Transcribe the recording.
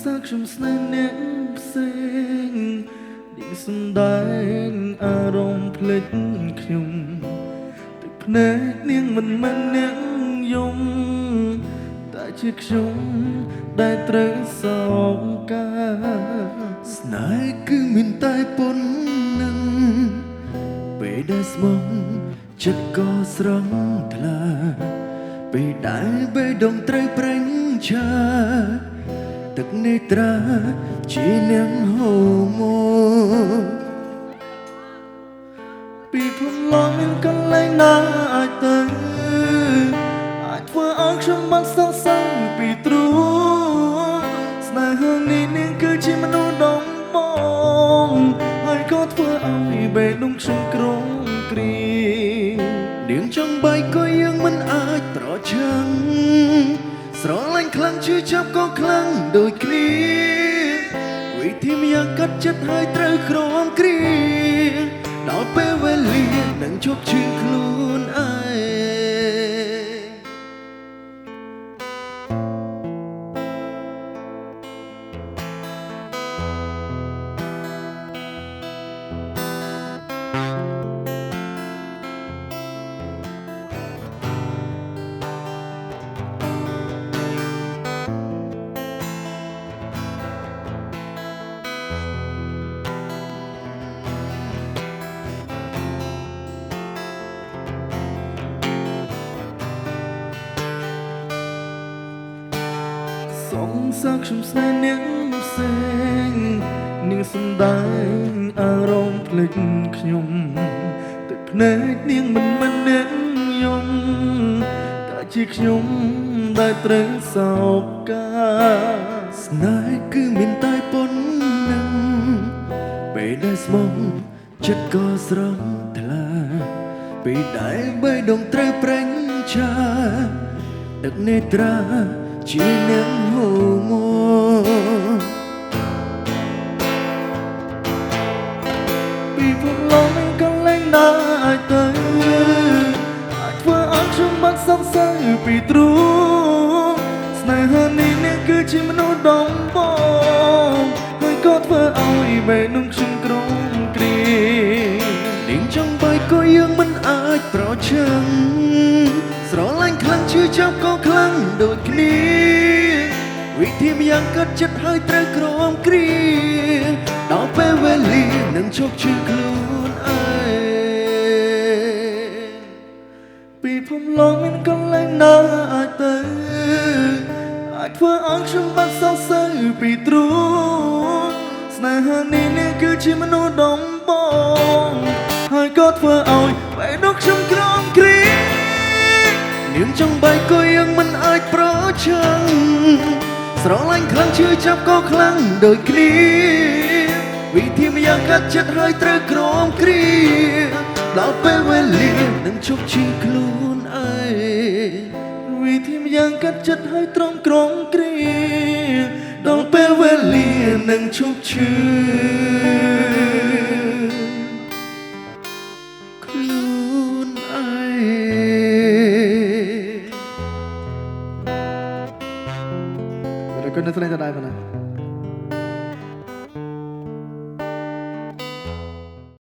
សាកខ្ញុំស្នេហ៍អ្នកផ្សេងនេះសំដែងអារម្មណ៍ភ្លេចខ្ញុំទឹកភ្នែកនាងមិនមែនអ្នកយំតែជាខ្ញុំដែលត្រូវសោកការស្នេហ៍គឺមានតែប៉ុណ្ណឹងពេលដែលស្មងចិត្តក៏ស្រង់ថ្លាពេលដែលបេះដូងត្រូវប្រេងឆាទឹកនេត្រាជានាងហូរមកពីព្រំឡងមានកន្លែងណាអាចទៅអាចធ្វើឲ្យខ្ញុំបានសង្ស័យពីទ្រូងស្នេហានេះនាងគឺជាមនុស្សដំបងហើយក៏ធ្វើឲ្យបេះដូងខ្ញុំក្រងគ្រីនាងចង់បែកក៏យើងមិនអាចប្រឆាំងស្រឡាញ់ខ្លាំងជឿចាប់ក៏ខ្លាំងដូចគ្នាវិធីម្យ៉ាងកាត់ចិត្តហើយត្រូវក្រំគ្រាដល់ពេលវេលានឹងជោគជឿខ្លួនឯងសងសាកខ្ញុំស្នេហ៍នាងផ្សេងនាងសំដែងអារម្មណ៍ភ្លេចខ្ញុំទឹកភ្នែកនាងមិនមែនអ្នកយំតែជាខ្ញុំដែលត្រូវសោកការស្នេហ៍គឺមានតែប៉ុណ្ណឹងពេលដែលស្មងចិត្តក៏ស្រង់ថ្លាពេលដែលបេះដូងត្រូវប្រេងឆាទឹកនេត្រាជានាងហូរមកពីព្រំឡងមានកន្លែងណាអាចទៅអាចធ្វើឲ្យខ្ញុំបានសង្ស័យពីទ្រូងស្នេហានេះនាងគឺជាមនុស្សដំបងហើយក៏ធ្វើឲ្យបេះដូងខ្ញុំក្រងគ្រានាងចង់បែកក៏យើងមិនអាចប្រឆាំងស្រឡាញ់ខ្លាំងជឿចាប់ក៏ខ្លាំងដូចគ្នាវិធីម្យ៉ាងកាត់ចិត្តហើយត្រូវក្រំគ្រាដល់ពេលវេលានឹងជោគជឿខ្លួនឯងពីព្រំឡងមានកន្លែងណាអាចទៅអាចធ្វើឲ្យខ្ញុំបានសោកសៅពីទ្រូងស្នេហានេះនាងគឺជាមនុស្សដំបងហើយក៏ធ្វើឲ្យបេះដូងខ្ញុំក្រំគ្រានាងចង់បែកក៏យើងមិនអាចប្រឆាំងស្រឡាញ់ខ្លាំងជឿចាប់ក៏ខ្លាំងដូចគ្នាវិធីម្យ៉ាងកាត់ចិត្តហើយត្រូវក្រំគ្រាដល់ពេលវេលានឹងជោគជឿខ្លួនឯងវិធីម្យ៉ាងកាត់ចិត្តហើយត្រង់ក្រំគ្រាដល់ពេលវេលានឹងជោគជឿខ្លួនឯង Recuerda esta letra,